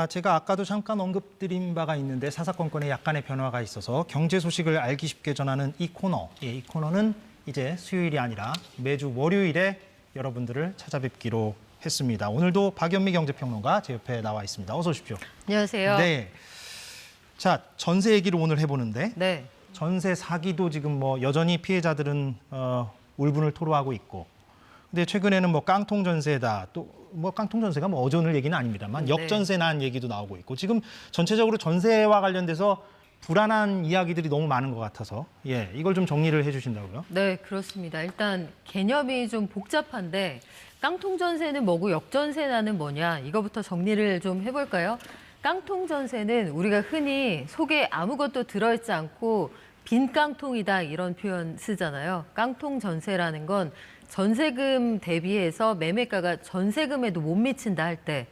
제가 아까도 잠깐 언급드린 바가 있는데 사사건건에 약간의 변화가 있어서 경제 소식을 알기 쉽게 전하는 이 코너. 이 코너는 이제 수요일이 아니라 매주 월요일에 여러분들을 찾아뵙기로 했습니다. 오늘도 박연미 경제평론가 제 옆에 나와 있습니다. 어서 오십시오. 안녕하세요. 네. 자, 전세 얘기를 오늘 해보는데 네. 전세 사기도 지금 여전히 피해자들은 울분을 토로하고 있고, 근데 최근에는 깡통 전세다, 또 깡통 전세가 어제 오늘 얘기는 아닙니다만 역전세 난 얘기도 나오고 있고, 지금 전체적으로 전세와 관련돼서 불안한 이야기들이 너무 많은 것 같아서 이걸 좀 정리를 해주신다고요? 네, 그렇습니다. 일단 개념이 좀 복잡한데 깡통 전세는 뭐고 역전세는 뭐냐, 이거부터 정리를 좀 해볼까요? 깡통 전세는 우리가 흔히 속에 아무것도 들어있지 않고 빈 깡통이다 이런 표현 쓰잖아요. 깡통 전세라는 건 전세금 대비해서 매매가가 전세금에도 못 미친다 할 때,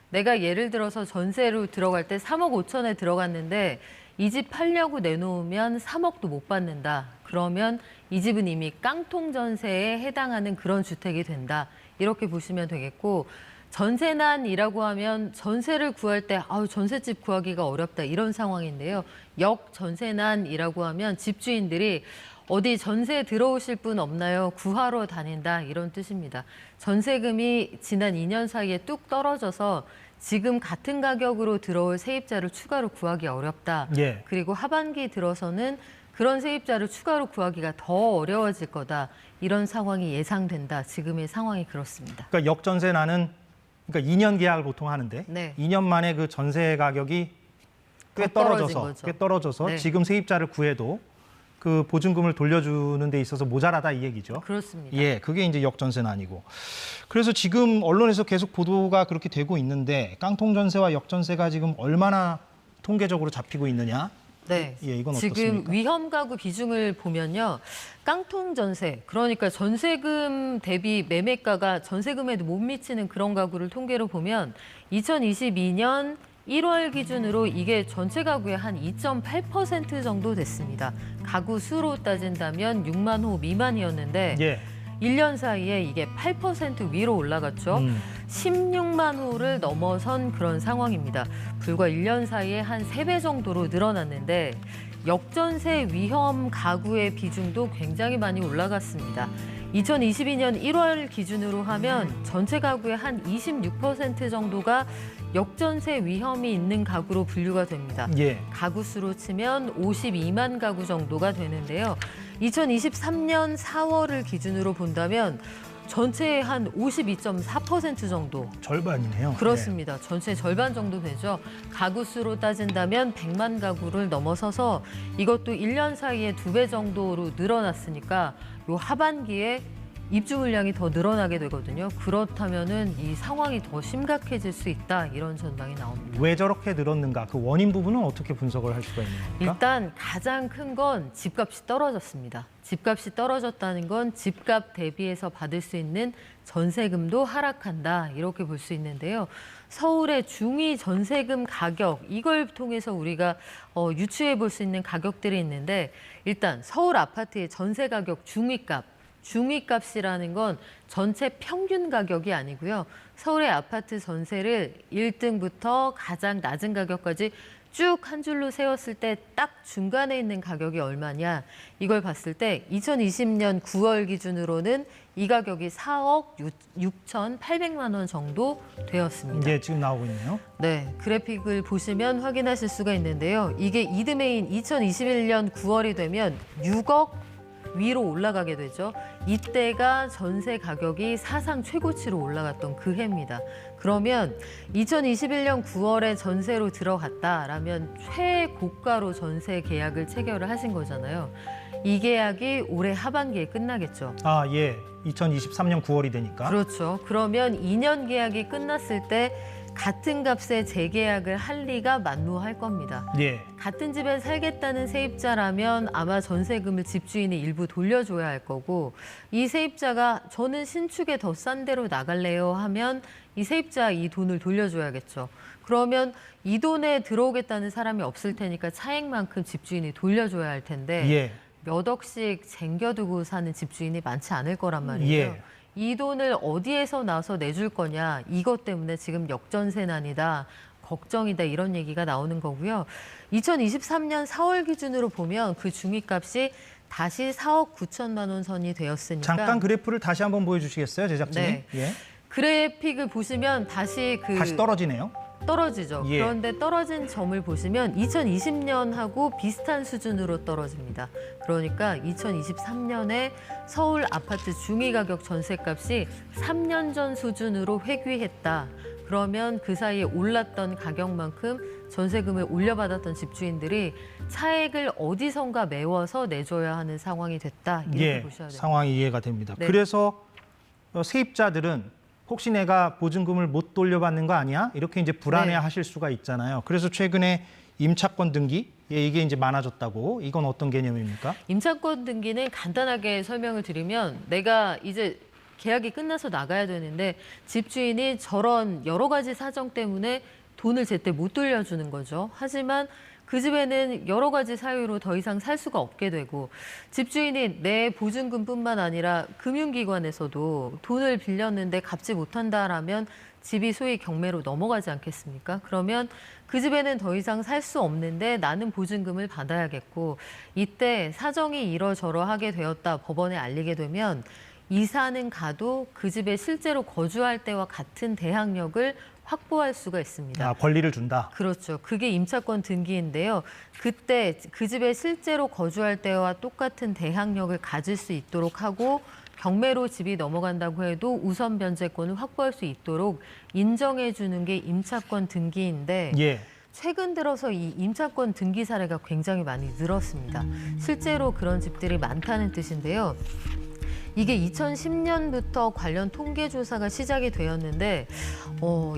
내가 예를 들어서 전세로 들어갈 때 3억 5천에 들어갔는데 이 집 팔려고 내놓으면 3억도 못 받는다. 그러면 이 집은 이미 깡통 전세에 해당하는 그런 주택이 된다. 이렇게 보시면 되겠고, 전세난이라고 하면 전세를 구할 때 전셋집 구하기가 어렵다 이런 상황인데요. 역전세난이라고 하면 집주인들이 어디 전세 들어오실 분 없나요? 구하러 다닌다 이런 뜻입니다. 전세금이 지난 2년 사이에 뚝 떨어져서 지금 같은 가격으로 들어올 세입자를 추가로 구하기 어렵다. 그리고 하반기 들어서는 그런 세입자를 추가로 구하기가 더 어려워질 거다. 이런 상황이 예상된다. 지금의 상황이 그렇습니다. 그러니까 역전세 나는 2년 계약을 보통 하는데 2년 만에 그 전세 가격이 꽤 떨어져서 지금 세입자를 구해도 그 보증금을 돌려주는 데 있어서 모자라다 이 얘기죠. 그렇습니다. 그게 이제 역전세는 아니고. 그래서 지금 언론에서 계속 보도가 그렇게 되고 있는데 깡통 전세와 역전세가 지금 얼마나 통계적으로 잡히고 있느냐? 네. 이건 지금 어떻습니까? 위험 가구 비중을 보면요. 깡통 전세, 그러니까 전세금 대비 매매가가 전세금에도 못 미치는 그런 가구를 통계로 보면 2022년 1월 기준으로 이게 전체 가구의 한 2.8% 정도 됐습니다. 가구 수로 따진다면 6만 호 미만이었는데 1년 사이에 이게 8% 위로 올라갔죠. 16만 호를 넘어선 그런 상황입니다. 불과 1년 사이에 한 3배 정도로 늘어났는데 역전세 위험 가구의 비중도 굉장히 많이 올라갔습니다. 2022년 1월 기준으로 하면 전체 가구의 한 26% 정도가 역전세 위험이 있는 가구로 분류가 됩니다. 가구 수로 치면 52만 가구 정도가 되는데요. 2023년 4월을 기준으로 본다면 전체의 한 52.4% 정도. 절반이네요. 그렇습니다. 전체 절반 정도 되죠. 가구 수로 따진다면 100만 가구를 넘어서서 이것도 1년 사이에 2배 정도로 늘어났으니까 요 하반기에 입주 물량이 더 늘어나게 되거든요. 그렇다면은 이 상황이 더 심각해질 수 있다. 이런 전망이 나옵니다. 왜 저렇게 늘었는가? 그 원인 부분은 어떻게 분석을 할 수가 있는 겁니까? 일단 가장 큰 건 집값이 떨어졌습니다. 집값이 떨어졌다는 건 집값 대비해서 받을 수 있는 전세금도 하락한다. 이렇게 볼 수 있는데요. 서울의 중위 전세금 가격, 이걸 통해서 우리가 유추해 볼 수 있는 가격들이 있는데, 일단 서울 아파트의 전세 가격 중위값이라는 건 전체 평균 가격이 아니고요. 서울의 아파트 전세를 1등부터 가장 낮은 가격까지 쭉 한 줄로 세웠을 때 딱 중간에 있는 가격이 얼마냐. 이걸 봤을 때 2020년 9월 기준으로는 이 가격이 4억 6,800만 원 정도 되었습니다. 지금 나오고 있네요. 네, 그래픽을 보시면 확인하실 수가 있는데요. 이게 이듬해인 2021년 9월이 되면 6억 위로 올라가게 되죠. 이때가 전세 가격이 사상 최고치로 올라갔던 그 해입니다. 그러면 2021년 9월에 전세로 들어갔다라면 최고가로 전세 계약을 체결을 하신 거잖아요. 이 계약이 올해 하반기에 끝나겠죠. 2023년 9월이 되니까. 그렇죠. 그러면 2년 계약이 끝났을 때 같은 값에 재계약을 할 리가 만무할 겁니다. 같은 집에 살겠다는 세입자라면 아마 전세금을 집주인이 일부 돌려줘야 할 거고, 이 세입자가 저는 신축에 더 싼 데로 나갈래요 하면 이 세입자 이 돈을 돌려줘야겠죠. 그러면 이 돈에 들어오겠다는 사람이 없을 테니까 차액만큼 집주인이 돌려줘야 할 텐데 몇 억씩 쟁겨두고 사는 집주인이 많지 않을 거란 말이에요. 이 돈을 어디에서 나서 내줄 거냐, 이것 때문에 지금 역전세난이다, 걱정이다, 이런 얘기가 나오는 거고요. 2023년 4월 기준으로 보면 그 중위값이 다시 4억 9천만 원 선이 되었으니까. 잠깐 그래프를 다시 한번 보여주시겠어요, 제작진이? 네. 예. 그래픽을 보시면 다시 떨어지네요. 떨어지죠. 예. 그런데 떨어진 점을 보시면 2020년하고 비슷한 수준으로 떨어집니다. 그러니까 2023년에 서울 아파트 중위가격 전셋값이 3년 전 수준으로 회귀했다. 그러면 그 사이에 올랐던 가격만큼 전세금을 올려받았던 집주인들이 차액을 어디선가 메워서 내줘야 하는 상황이 됐다. 이렇게 보셔야 됩니다. 상황이 이해가 됩니다. 네. 그래서 세입자들은 혹시 내가 보증금을 못 돌려받는 거 아니야? 이렇게 이제 불안해하실 수가 있잖아요. 그래서 최근에 임차권 등기 이게 이제 많아졌다고. 이건 어떤 개념입니까? 임차권 등기는 간단하게 설명을 드리면 내가 이제 계약이 끝나서 나가야 되는데 집주인이 저런 여러 가지 사정 때문에 돈을 제때 못 돌려주는 거죠. 하지만 그 집에는 여러 가지 사유로 더 이상 살 수가 없게 되고 집주인이 내 보증금뿐만 아니라 금융기관에서도 돈을 빌렸는데 갚지 못한다라면 집이 소위 경매로 넘어가지 않겠습니까? 그러면 그 집에는 더 이상 살 수 없는데 나는 보증금을 받아야겠고 이때 사정이 이러저러하게 되었다 법원에 알리게 되면 이사는 가도 그 집에 실제로 거주할 때와 같은 대항력을 확보할 수가 있습니다. 권리를 준다. 그렇죠. 그게 임차권 등기인데요. 그때 그 집에 실제로 거주할 때와 똑같은 대항력을 가질 수 있도록 하고 경매로 집이 넘어간다고 해도 우선 변제권을 확보할 수 있도록 인정해 주는 게 임차권 등기인데 예. 최근 들어서 이 임차권 등기 사례가 굉장히 많이 늘었습니다. 실제로 그런 집들이 많다는 뜻인데요. 이게 2010년부터 관련 통계 조사가 시작이 되었는데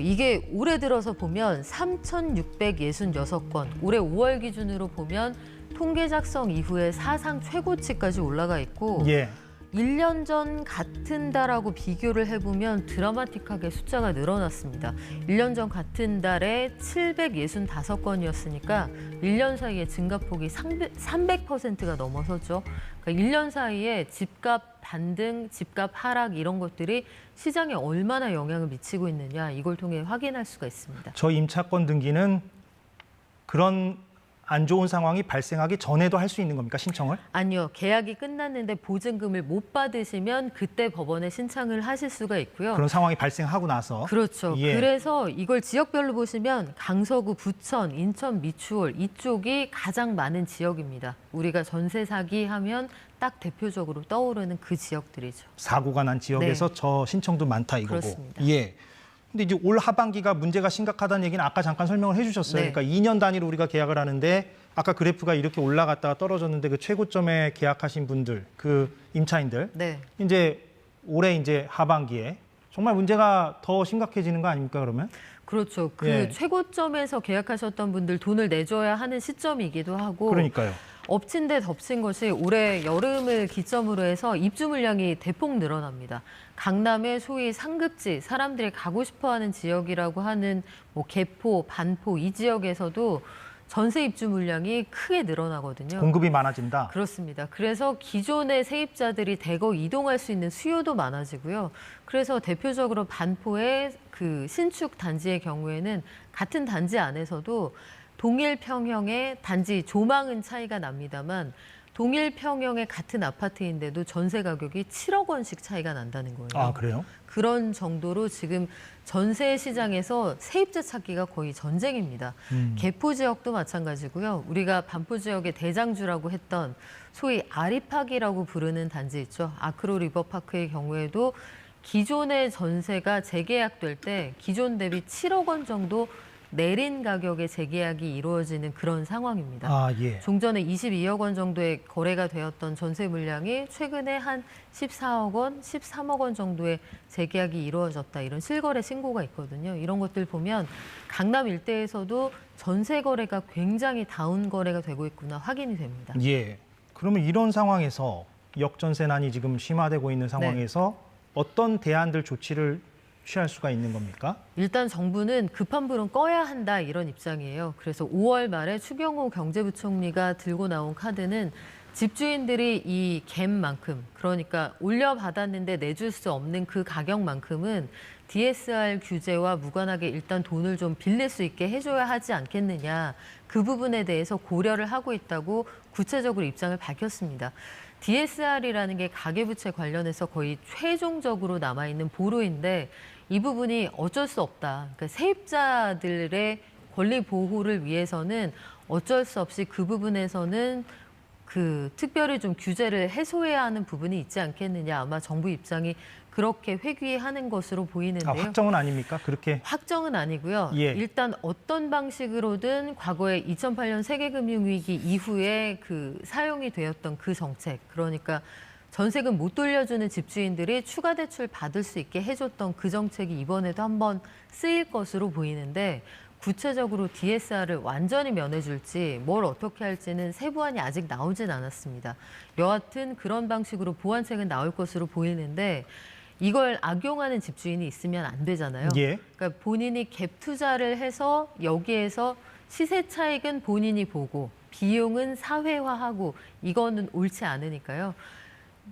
이게 올해 들어서 보면 3,666건, 올해 5월 기준으로 보면 통계 작성 이후에 사상 최고치까지 올라가 있고 예. 1년 전 같은 달하고 비교를 해보면 드라마틱하게 숫자가 늘어났습니다. 1년 전 같은 달에 765건이었으니까 1년 사이에 증가폭이 300%가 넘어섰죠. 그러니까 1년 사이에 집값 반등, 집값 하락 이런 것들이 시장에 얼마나 영향을 미치고 있느냐 이걸 통해 확인할 수가 있습니다. 저 임차권 등기는 그런 안 좋은 상황이 발생하기 전에도 할 수 있는 겁니까, 신청을? 아니요. 계약이 끝났는데 보증금을 못 받으시면 그때 법원에 신청을 하실 수가 있고요. 그런 상황이 발생하고 나서. 그렇죠. 예. 그래서 이걸 지역별로 보시면 강서구, 부천, 인천, 미추홀 이쪽이 가장 많은 지역입니다. 우리가 전세 사기 하면 딱 대표적으로 떠오르는 그 지역들이죠. 사고가 난 지역에서 저 신청도 많다 이거고. 그렇습니다. 예. 근데 이제 올 하반기가 문제가 심각하다는 얘기는 아까 잠깐 설명을 해주셨어요. 네. 그러니까 2년 단위로 우리가 계약을 하는데 아까 그래프가 이렇게 올라갔다가 떨어졌는데 그 최고점에 계약하신 분들, 그 임차인들, 네. 이제 올해 이제 하반기에 정말 문제가 더 심각해지는 거 아닙니까, 그러면? 그렇죠. 그 예. 최고점에서 계약하셨던 분들 돈을 내줘야 하는 시점이기도 하고 그러니까요. 엎친 데 덮친 것이 올해 여름을 기점으로 해서 입주 물량이 대폭 늘어납니다. 강남의 소위 상급지, 사람들이 가고 싶어하는 지역이라고 하는 뭐 개포, 반포 이 지역에서도 전세 입주 물량이 크게 늘어나거든요. 공급이 많아진다. 그렇습니다. 그래서 기존의 세입자들이 대거 이동할 수 있는 수요도 많아지고요. 그래서 대표적으로 반포의 그 신축 단지의 경우에는 같은 단지 안에서도 동일 평형의 단지 조망은 차이가 납니다만 동일 평형의 같은 아파트인데도 전세 가격이 7억 원씩 차이가 난다는 거예요. 아, 그래요? 그런 정도로 지금 전세 시장에서 세입자 찾기가 거의 전쟁입니다. 개포 지역도 마찬가지고요. 우리가 반포 지역의 대장주라고 했던 소위 아리팍이라고 부르는 단지 있죠. 아크로 리버파크의 경우에도 기존의 전세가 재계약될 때 기존 대비 7억 원 정도 내린 가격에 재계약이 이루어지는 그런 상황입니다. 아, 예. 종전에 22억 원 정도의 거래가 되었던 전세 물량이 최근에 한 14억 원, 13억 원 정도의 재계약이 이루어졌다. 이런 실거래 신고가 있거든요. 이런 것들 보면 강남 일대에서도 전세 거래가 굉장히 다운 거래가 되고 있구나 확인이 됩니다. 예. 그러면 이런 상황에서 역전세난이 지금 심화되고 있는 상황에서 어떤 대안들 조치를 취할 수가 있는 겁니까? 일단 정부는 급한 불은 꺼야 한다 이런 입장이에요. 그래서 5월 말에 추경호 경제부총리가 들고 나온 카드는 집주인들이 이 갭만큼, 그러니까 올려받았는데 내줄 수 없는 그 가격만큼은 DSR 규제와 무관하게 일단 돈을 좀 빌릴 수 있게 해줘야 하지 않겠느냐. 그 부분에 대해서 고려를 하고 있다고 구체적으로 입장을 밝혔습니다. DSR이라는 게 가계부채 관련해서 거의 최종적으로 남아있는 보루인데 이 부분이 어쩔 수 없다. 그러니까 세입자들의 권리 보호를 위해서는 어쩔 수 없이 그 부분에서는 특별히 좀 규제를 해소해야 하는 부분이 있지 않겠느냐. 아마 정부 입장이 그렇게 회귀하는 것으로 보이는데요. 확정은 아닙니까? 그렇게 확정은 아니고요. 예. 일단 어떤 방식으로든 과거에 2008년 세계금융위기 이후에 사용이 되었던 그 정책, 그러니까 전세금 못 돌려주는 집주인들이 추가 대출 받을 수 있게 해줬던 그 정책이 이번에도 한번 쓰일 것으로 보이는데 구체적으로 DSR을 완전히 면해줄지 뭘 어떻게 할지는 세부안이 아직 나오진 않았습니다. 여하튼 그런 방식으로 보완책은 나올 것으로 보이는데 이걸 악용하는 집주인이 있으면 안 되잖아요. 예. 그러니까 본인이 갭 투자를 해서 여기에서 시세 차익은 본인이 보고 비용은 사회화하고 이거는 옳지 않으니까요.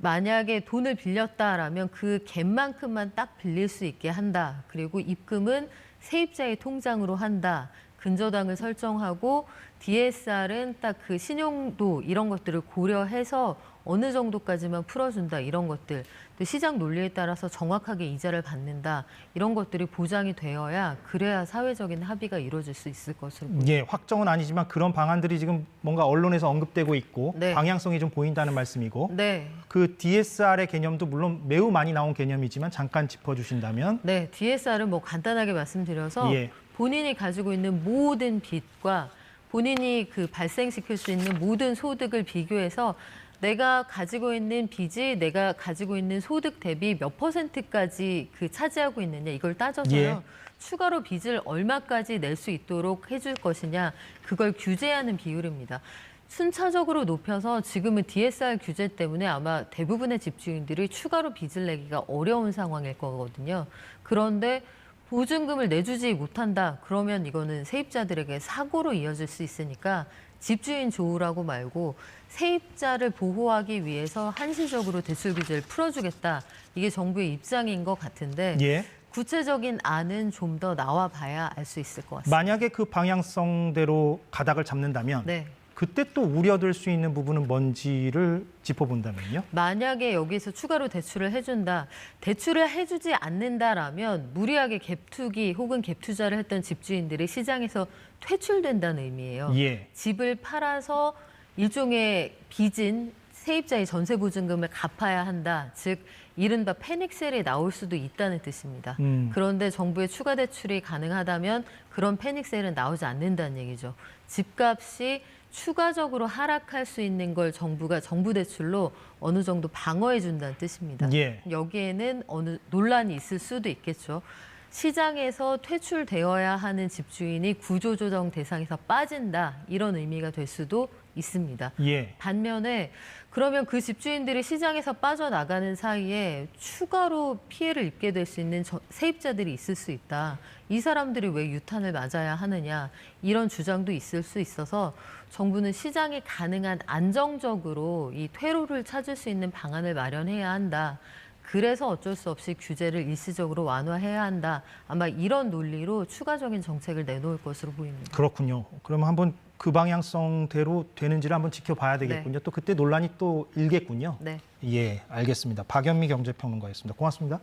만약에 돈을 빌렸다라면 그 갭만큼만 딱 빌릴 수 있게 한다. 그리고 입금은 세입자의 통장으로 한다. 근저당을 설정하고 DSR은 딱 그 신용도 이런 것들을 고려해서 어느 정도까지만 풀어준다. 이런 것들. 또 시장 논리에 따라서 정확하게 이자를 받는다. 이런 것들이 보장이 되어야 그래야 사회적인 합의가 이루어질 수 있을 것으로 보입니다. 예, 확정은 아니지만 그런 방안들이 지금 뭔가 언론에서 언급되고 있고 네. 방향성이 좀 보인다는 말씀이고 네. 그 DSR의 개념도 물론 매우 많이 나온 개념이지만 잠깐 짚어주신다면 네, DSR은 뭐 간단하게 말씀드려서 예. 본인이 가지고 있는 모든 빚과 본인이 발생시킬 수 있는 모든 소득을 비교해서 내가 가지고 있는 빚이 내가 가지고 있는 소득 대비 몇 %까지 차지하고 있느냐 이걸 따져서요. 예. 추가로 빚을 얼마까지 낼 수 있도록 해줄 것이냐 그걸 규제하는 비율입니다. 순차적으로 높여서 지금은 DSR 규제 때문에 아마 대부분의 집주인들이 추가로 빚을 내기가 어려운 상황일 거거든요. 그런데 보증금을 내주지 못한다. 그러면 이거는 세입자들에게 사고로 이어질 수 있으니까 집주인 조우라고 말고 세입자를 보호하기 위해서 한시적으로 대출 규제를 풀어주겠다. 이게 정부의 입장인 것 같은데 예. 구체적인 안은 좀 더 나와 봐야 알 수 있을 것 같습니다. 만약에 그 방향성대로 가닥을 잡는다면 네. 그때 또 우려될 수 있는 부분은 뭔지를 짚어본다면요. 만약에 여기서 추가로 대출을 해준다. 대출을 해주지 않는다라면 무리하게 갭투기 혹은 갭투자를 했던 집주인들이 시장에서 퇴출된다는 의미예요. 예. 집을 팔아서 일종의 빚인 세입자의 전세보증금을 갚아야 한다. 즉 이른바 패닉셀이 나올 수도 있다는 뜻입니다. 그런데 정부의 추가 대출이 가능하다면 그런 패닉셀은 나오지 않는다는 얘기죠. 집값이 추가적으로 하락할 수 있는 걸 정부가 정부 대출로 어느 정도 방어해 준다는 뜻입니다. 예. 여기에는 어느 논란이 있을 수도 있겠죠. 시장에서 퇴출되어야 하는 집주인이 구조조정 대상에서 빠진다. 이런 의미가 될 수도 있습니다. 예. 반면에 그러면 그 집주인들이 시장에서 빠져나가는 사이에 추가로 피해를 입게 될 수 있는 세입자들이 있을 수 있다. 이 사람들이 왜 유탄을 맞아야 하느냐. 이런 주장도 있을 수 있어서 정부는 시장이 가능한 안정적으로 이 퇴로를 찾을 수 있는 방안을 마련해야 한다. 그래서 어쩔 수 없이 규제를 일시적으로 완화해야 한다. 아마 이런 논리로 추가적인 정책을 내놓을 것으로 보입니다. 그렇군요. 그러면 한번 그 방향성대로 되는지를 한번 지켜봐야 되겠군요. 네. 또 그때 논란이 또 일겠군요. 네. 예, 알겠습니다. 박연미 경제평론가였습니다. 고맙습니다.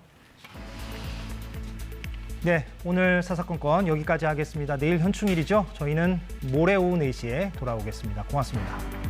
네, 오늘 사사건건 여기까지 하겠습니다. 내일 현충일이죠. 저희는 모레 오후 4시에 돌아오겠습니다. 고맙습니다.